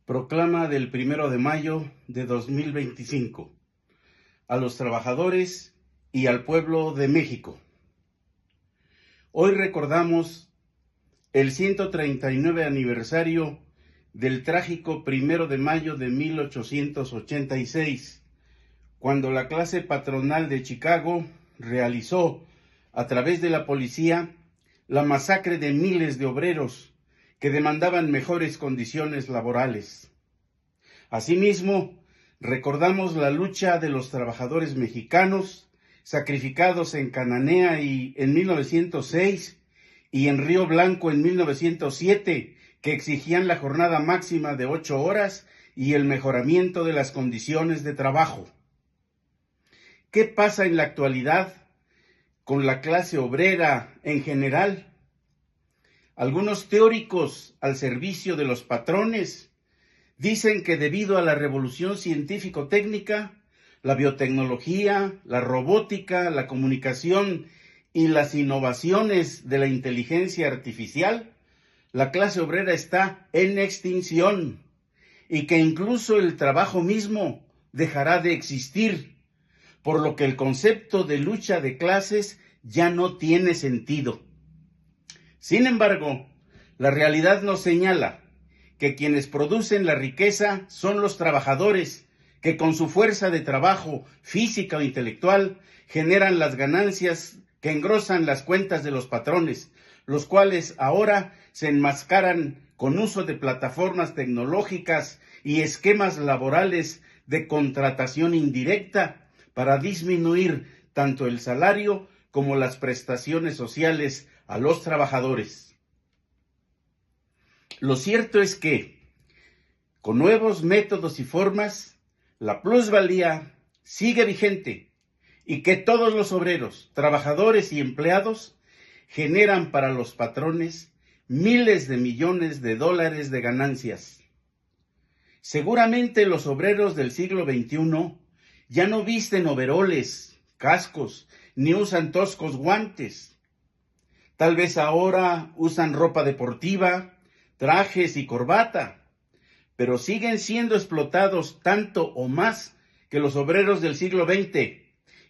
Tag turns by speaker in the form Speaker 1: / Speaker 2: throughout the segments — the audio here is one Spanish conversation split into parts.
Speaker 1: Proclama del 1 de mayo de 2025 a los trabajadores y al pueblo de México. Hoy recordamos el 139 aniversario del trágico 1 de mayo de 1886, cuando la clase patronal de Chicago realizó, a través de la policía, la masacre de miles de obreros que demandaban mejores condiciones laborales. Asimismo, recordamos la lucha de los trabajadores mexicanos sacrificados en Cananea en 1906 y en Río Blanco en 1907, que exigían la jornada máxima de 8 horas y el mejoramiento de las condiciones de trabajo. ¿Qué pasa en la actualidad con la clase obrera en general? Algunos teóricos al servicio de los patrones dicen que debido a la revolución científico-técnica, la biotecnología, la robótica, la comunicación y las innovaciones de la inteligencia artificial, la clase obrera está en extinción y que incluso el trabajo mismo dejará de existir, por lo que el concepto de lucha de clases ya no tiene sentido. Sin embargo, la realidad nos señala que quienes producen la riqueza son los trabajadores, que con su fuerza de trabajo física o intelectual generan las ganancias que engrosan las cuentas de los patrones, los cuales ahora se enmascaran con uso de plataformas tecnológicas y esquemas laborales de contratación indirecta para disminuir tanto el salario como las prestaciones sociales a los trabajadores. Lo cierto es que, con nuevos métodos y formas, la plusvalía sigue vigente y que todos los obreros, trabajadores y empleados generan para los patrones miles de millones de dólares de ganancias. Seguramente los obreros del siglo XXI ya no visten overoles, cascos, ni usan toscos guantes. Tal vez ahora usan ropa deportiva, trajes y corbata, pero siguen siendo explotados tanto o más que los obreros del siglo XX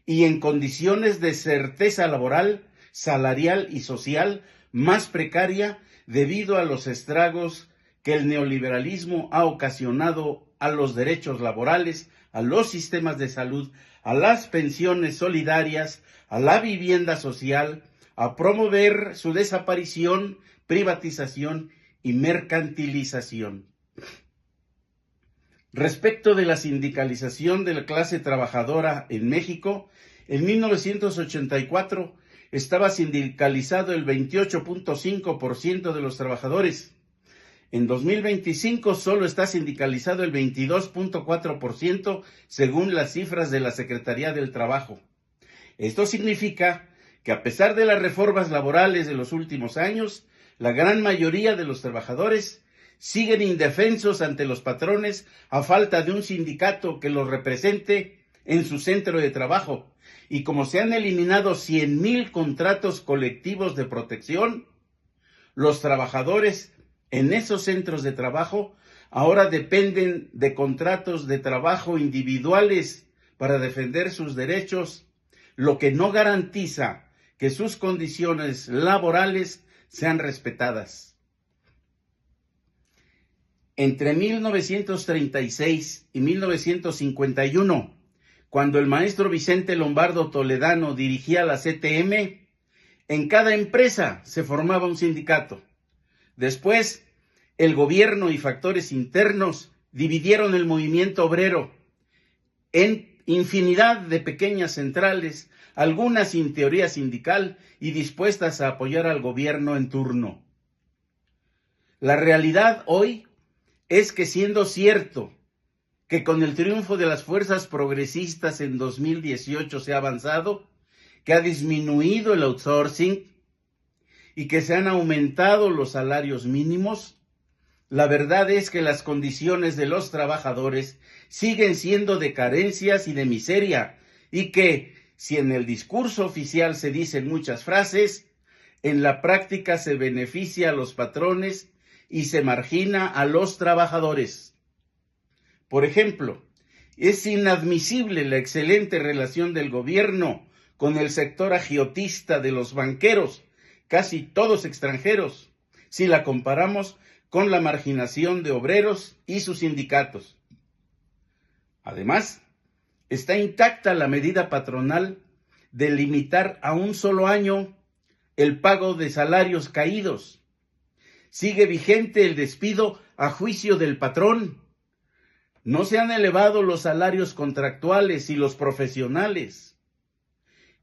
Speaker 1: y en condiciones de certeza laboral, salarial y social más precaria debido a los estragos que el neoliberalismo ha ocasionado a los derechos laborales, a los sistemas de salud, a las pensiones solidarias, a la vivienda social, a promover su desaparición, privatización y mercantilización. Respecto de la sindicalización de la clase trabajadora en México, en 1984 estaba sindicalizado el 28.5% de los trabajadores. En 2025 solo está sindicalizado el 22.4% según las cifras de la Secretaría del Trabajo. Esto significa que a pesar de las reformas laborales de los últimos años, la gran mayoría de los trabajadores siguen indefensos ante los patrones a falta de un sindicato que los represente en su centro de trabajo. Y como se han eliminado 100,000 contratos colectivos de protección, los trabajadores en esos centros de trabajo ahora dependen de contratos de trabajo individuales para defender sus derechos, lo que no garantiza que sus condiciones laborales sean respetadas. Entre 1936 y 1951, cuando el maestro Vicente Lombardo Toledano dirigía la CTM, en cada empresa se formaba un sindicato. Después, el gobierno y factores internos dividieron el movimiento obrero en infinidad de pequeñas centrales, algunas sin teoría sindical y dispuestas a apoyar al gobierno en turno. La realidad hoy es que, siendo cierto que con el triunfo de las fuerzas progresistas en 2018 se ha avanzado, que ha disminuido el outsourcing y que se han aumentado los salarios mínimos, la verdad es que las condiciones de los trabajadores siguen siendo de carencias y de miseria, y que, si en el discurso oficial se dicen muchas frases, en la práctica se beneficia a los patrones y se margina a los trabajadores. Por ejemplo, es inadmisible la excelente relación del gobierno con el sector agiotista de los banqueros, casi todos extranjeros, si la comparamos con la marginación de obreros y sus sindicatos. Además, está intacta la medida patronal de limitar a un solo año el pago de salarios caídos. Sigue vigente el despido a juicio del patrón. No se han elevado los salarios contractuales y los profesionales.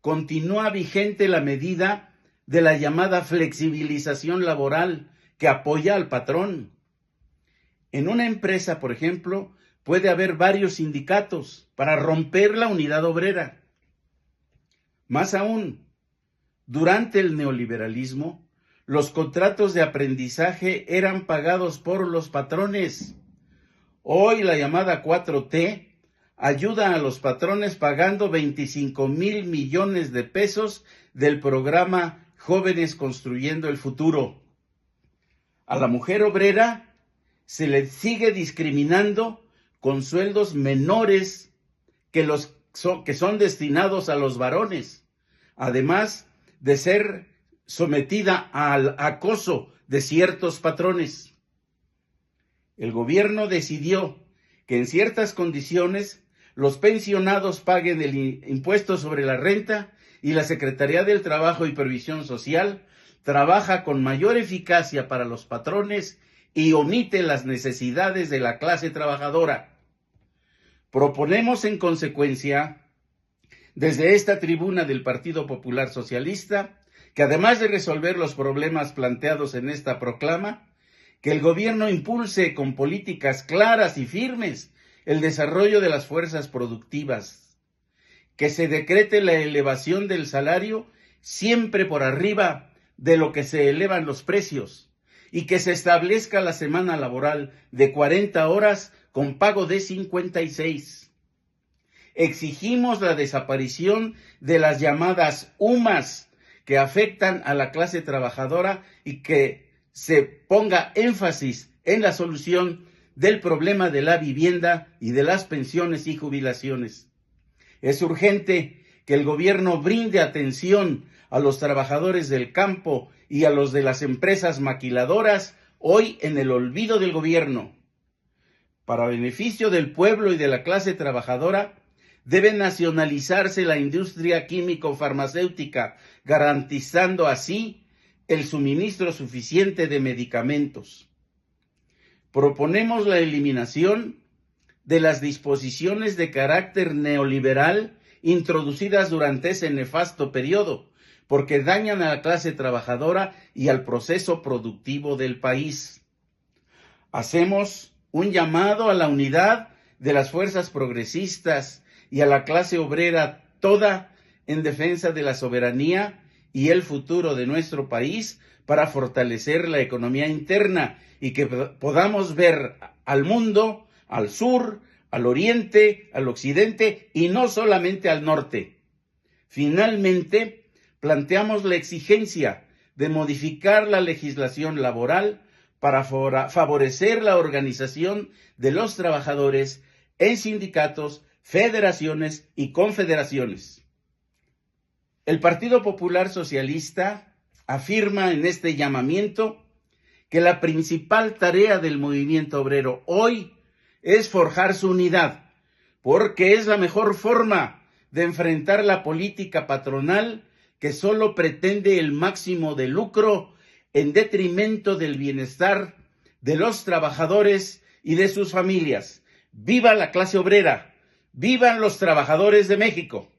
Speaker 1: Continúa vigente la medida de la llamada flexibilización laboral que apoya al patrón. En una empresa, por ejemplo, puede haber varios sindicatos para romper la unidad obrera. Más aún, durante el neoliberalismo, los contratos de aprendizaje eran pagados por los patrones. Hoy la llamada 4T ayuda a los patrones pagando 25,000 millones de pesos del programa Jóvenes Construyendo el Futuro. A la mujer obrera se le sigue discriminando con sueldos menores que los que son destinados a los varones, además de ser sometida al acoso de ciertos patrones. El gobierno decidió que en ciertas condiciones los pensionados paguen el impuesto sobre la renta y la Secretaría del Trabajo y Previsión Social trabaja con mayor eficacia para los patrones y omite las necesidades de la clase trabajadora. Proponemos en consecuencia, desde esta tribuna del Partido Popular Socialista, que además de resolver los problemas planteados en esta proclama, que el gobierno impulse con políticas claras y firmes el desarrollo de las fuerzas productivas, que se decrete la elevación del salario siempre por arriba de lo que se elevan los precios y que se establezca la semana laboral de 40 horas con pago de 56. Exigimos la desaparición de las llamadas UMAS que afectan a la clase trabajadora y que se ponga énfasis en la solución del problema de la vivienda y de las pensiones y jubilaciones. Es urgente que el gobierno brinde atención a los trabajadores del campo y a los de las empresas maquiladoras, hoy en el olvido del gobierno. Para beneficio del pueblo y de la clase trabajadora, debe nacionalizarse la industria químico-farmacéutica, garantizando así el suministro suficiente de medicamentos. Proponemos la eliminación de las disposiciones de carácter neoliberal introducidas durante ese nefasto periodo, porque dañan a la clase trabajadora y al proceso productivo del país. Hacemos un llamado a la unidad de las fuerzas progresistas y a la clase obrera toda en defensa de la soberanía y el futuro de nuestro país para fortalecer la economía interna y que podamos ver al mundo, al sur, al oriente, al occidente y no solamente al norte. Finalmente, planteamos la exigencia de modificar la legislación laboral para favorecer la organización de los trabajadores en sindicatos, federaciones y confederaciones. El Partido Popular Socialista afirma en este llamamiento que la principal tarea del movimiento obrero hoy es forjar su unidad, porque es la mejor forma de enfrentar la política patronal que solo pretende el máximo de lucro en detrimento del bienestar de los trabajadores y de sus familias. ¡Viva la clase obrera! ¡Vivan los trabajadores de México!